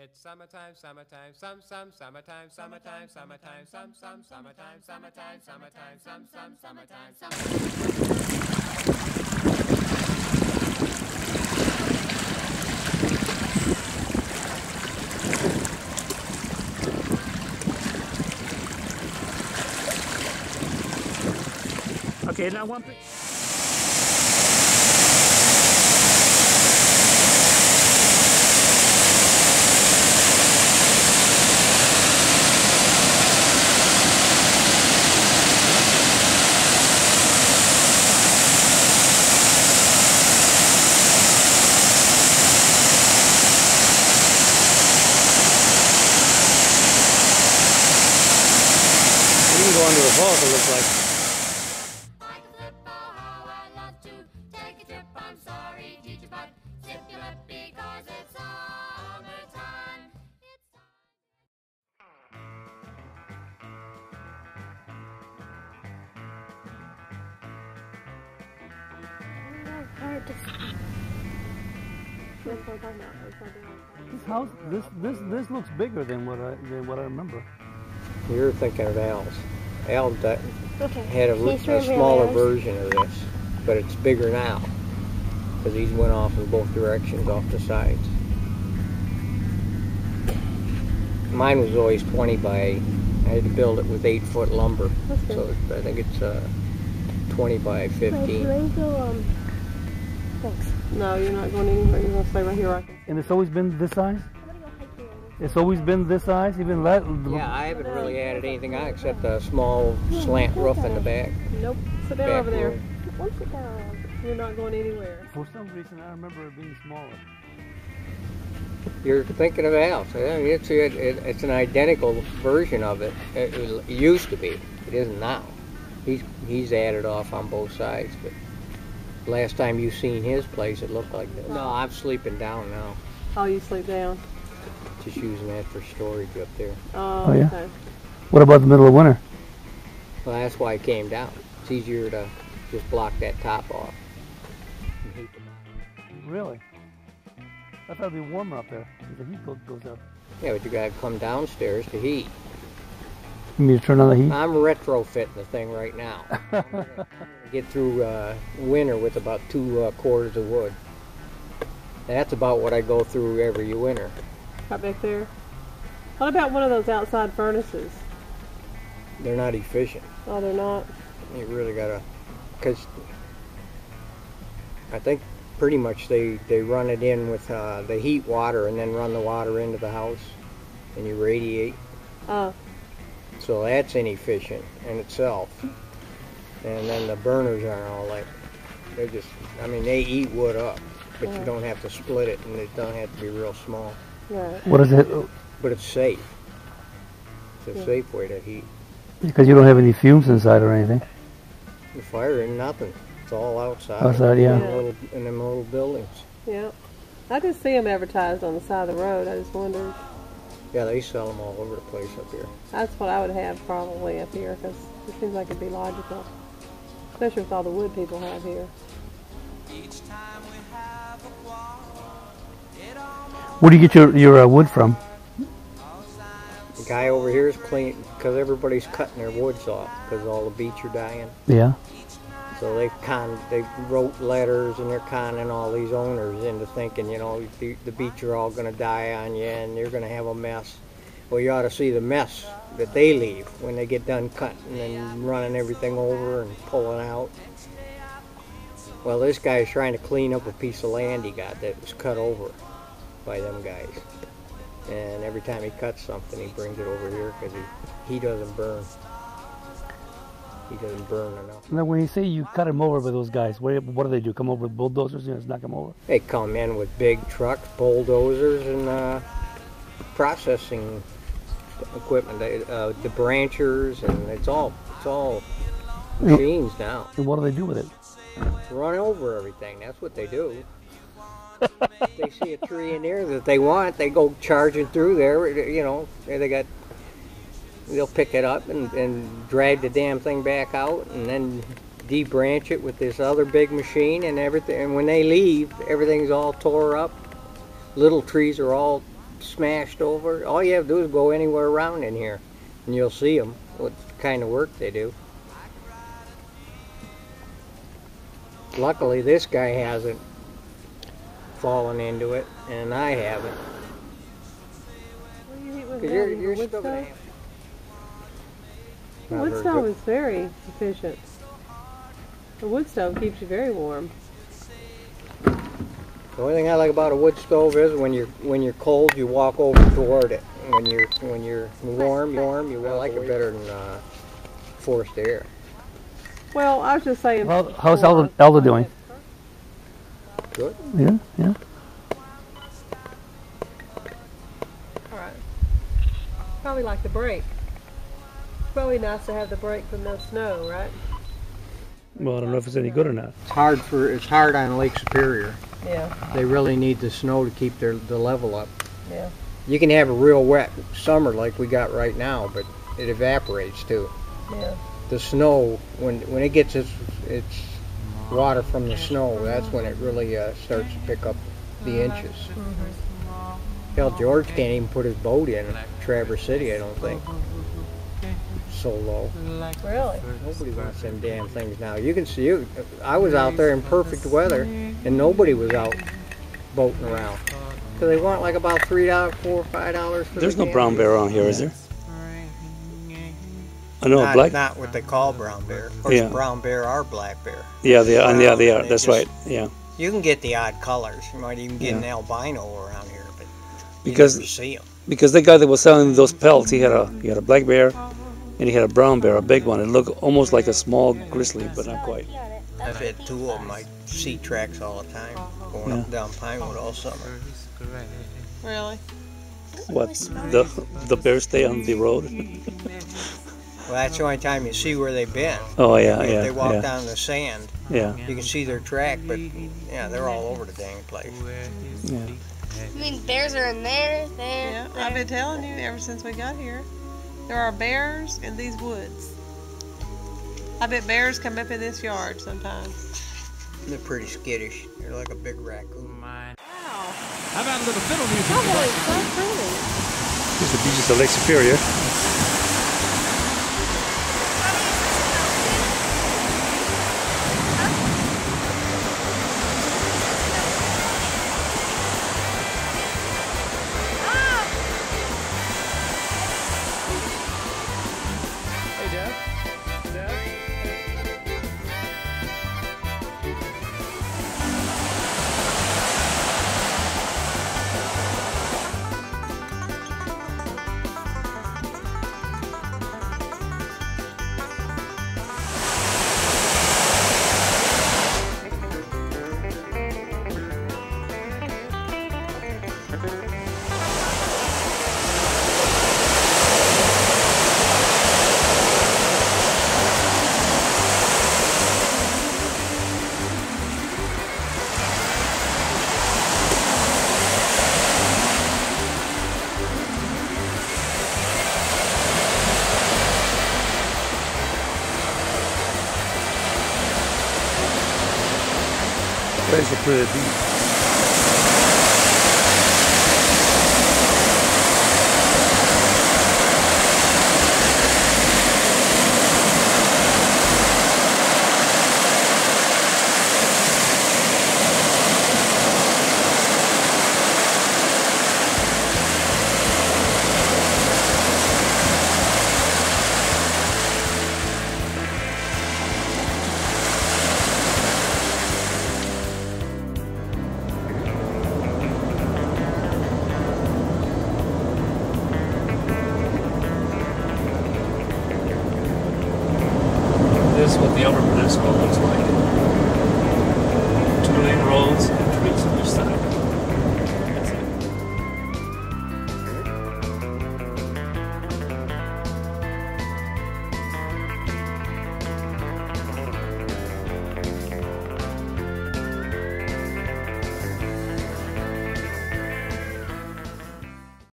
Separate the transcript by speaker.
Speaker 1: It's summertime, summertime, summertime, summertime, summertime, summertime, summertime, summertime, summertime,
Speaker 2: Okay, now one thing. You can go under the vault, it looks like. This house, this looks bigger than what I remember.
Speaker 3: You're thinking of Al's. Al
Speaker 4: Okay.
Speaker 3: had a smaller version of this, but it's bigger now because these went off in both directions, off the sides. Mine was always 20 by. I had to build it with 8-foot lumber, so I think it's 20 by 15.
Speaker 4: Thanks. No, you're not going anywhere. You're going to stay right here.
Speaker 2: And it's always been this size? It's always been this size? Even that?
Speaker 3: Yeah, I haven't really added anything on except a small slant roof in the back.
Speaker 4: Nope. Sit down over there. Sit down. You're not going anywhere.
Speaker 2: For some reason, I remember it being smaller.
Speaker 3: You're thinking of Al's. It's an identical version of it. It used to be. It isn't now. He's added off on both sides, but last time you seen his place, it looked like that. No, I'm sleeping down now.
Speaker 4: Oh, you sleep down?
Speaker 3: Just using that for storage up there.
Speaker 4: Oh, yeah? Okay.
Speaker 2: What about the middle of winter?
Speaker 3: Well, that's why I came down. It's easier to just block that top off. And heat the bottom.
Speaker 2: Really? I thought it'd be warmer up there. The heat goes up.
Speaker 3: Yeah, but you gotta come downstairs to heat.
Speaker 2: You mean to turn on the heat?
Speaker 3: I'm retrofitting the thing right now. Get through winter with about 2 quarters of wood. That's about what I go through every winter.
Speaker 4: Right back there. What about one of those outside furnaces?
Speaker 3: They're not efficient.
Speaker 4: Oh, they're not?
Speaker 3: You really gotta, because I think pretty much they run it in with the heat water and then run the water into the house and you radiate.
Speaker 4: Oh.
Speaker 3: So that's inefficient in itself. And then the burners aren't all like, they're just, I mean, they eat wood up, but you don't have to split it and it don't have to be real small.
Speaker 4: Right.
Speaker 2: What is it?
Speaker 3: But it's safe. It's a safe way to heat.
Speaker 2: Because you don't have any fumes inside or anything.
Speaker 3: The fire and nothing. It's all outside.
Speaker 2: Outside, yeah.
Speaker 3: In them little buildings.
Speaker 4: Yeah. I just see them advertised on the side of the road. I just wondered.
Speaker 3: Yeah, they sell them all over the place up here.
Speaker 4: That's what I would have probably up here because it seems like it'd be logical. Especially with all the wood people have here.
Speaker 2: Where do you get your wood from?
Speaker 3: The guy over here is clean because everybody's cutting their woods off because all the beech are dying.
Speaker 2: Yeah.
Speaker 3: So they wrote letters and they're conning all these owners into thinking, you know, the beech are all going to die on you and you're going to have a mess. Well, you ought to see the mess that they leave when they get done cutting and running everything over and pulling out. Well, this guy is trying to clean up a piece of land he got that was cut over by them guys. And every time he cuts something, he brings it over here because he doesn't burn. He doesn't burn enough.
Speaker 2: Now, when you say you cut them over by those guys, what do they do? Come over with bulldozers and just knock them over?
Speaker 3: They come in with big trucks, bulldozers, and processing equipment. The branchers, and it's all machines now.
Speaker 2: And what do they do with it?
Speaker 3: Run over everything. That's what they do. If they see a tree in there that they want, they go charging through there. You know, they'll pick it up and drag the damn thing back out, and then debranch it with this other big machine and everything. And when they leave, everything's all tore up. Little trees are all smashed over. All you have to do is go anywhere around in here, and you'll see them. What kind of work they do. Luckily, this guy hasn't fallen into it, and I haven't.
Speaker 4: What do you eat with
Speaker 3: 'Cause
Speaker 4: that?
Speaker 3: you're
Speaker 4: Wood
Speaker 3: still gonna
Speaker 4: stove?
Speaker 3: have.
Speaker 4: The
Speaker 3: Not
Speaker 4: wood
Speaker 3: very
Speaker 4: stove
Speaker 3: good.
Speaker 4: is very efficient. The wood stove keeps you very warm.
Speaker 3: The only thing I like about a wood stove is when you're cold, you walk over toward it. When you're warm, you like it better than forced air.
Speaker 4: Well, I was just saying.
Speaker 2: Well, how's Elda doing?
Speaker 3: Good.
Speaker 2: Yeah, yeah.
Speaker 4: All right. Probably like the break. Probably nice to have the break from no snow, right?
Speaker 2: Well, I don't know if it's any good or not.
Speaker 3: It's hard on Lake Superior.
Speaker 4: Yeah.
Speaker 3: They really need the snow to keep the level up.
Speaker 4: Yeah.
Speaker 3: You can have a real wet summer like we got right now, but it evaporates too.
Speaker 4: Yeah.
Speaker 3: The snow, when it gets its water from the snow, that's when it really starts to pick up the inches. Hell, George can't even put his boat in Traverse City, I don't think. So low.
Speaker 4: Really?
Speaker 3: Nobody wants them damn things now. You can see, I was out there in perfect weather, and nobody was out boating around. So they want like about $3, $4, or $5 for
Speaker 2: There's
Speaker 3: the
Speaker 2: no brown
Speaker 3: damn-
Speaker 2: bear around here, is there? I know
Speaker 3: Not,
Speaker 2: black.
Speaker 3: not what they call brown bear. Of course,
Speaker 2: Yeah.
Speaker 3: brown bear are black bear.
Speaker 2: Yeah, they are. Yeah, they are.
Speaker 3: They
Speaker 2: That's
Speaker 3: just-
Speaker 2: right. Yeah,
Speaker 3: You can get the odd colors. You might even get an
Speaker 2: Yeah.
Speaker 3: albino around here, but
Speaker 2: because
Speaker 3: you never see them.
Speaker 2: because the guy that was selling those pelts, he had a black bear, and he had a brown bear, a big one. It looked almost like a small grizzly, but not quite.
Speaker 3: I've had two of them. I see tracks all the time, going up and down Pinewood all summer.
Speaker 4: Really?
Speaker 2: What the bears stay on the road?
Speaker 3: Well, that's the only time you see where they've been.
Speaker 2: Oh yeah,
Speaker 3: If
Speaker 2: yeah,
Speaker 3: they walk
Speaker 2: yeah,
Speaker 3: down the sand,
Speaker 2: yeah,
Speaker 3: you can see their track, but yeah, they're all over the dang place.
Speaker 2: yeah.
Speaker 5: I mean, bears are in there,
Speaker 4: Yeah, I've been telling you ever since we got here. There are bears in these woods. I bet bears come up in this yard sometimes.
Speaker 3: They're pretty skittish. They're like a big raccoon.
Speaker 1: How about a little fiddle music?
Speaker 4: Oh, boy, it's so pretty.
Speaker 2: Here's the beaches of Lake Superior.
Speaker 1: Hey, Dad. Dad.
Speaker 2: Where's the pretty beach? This is what the Upper Peninsula looks like. 2 lane roads and trees on each side.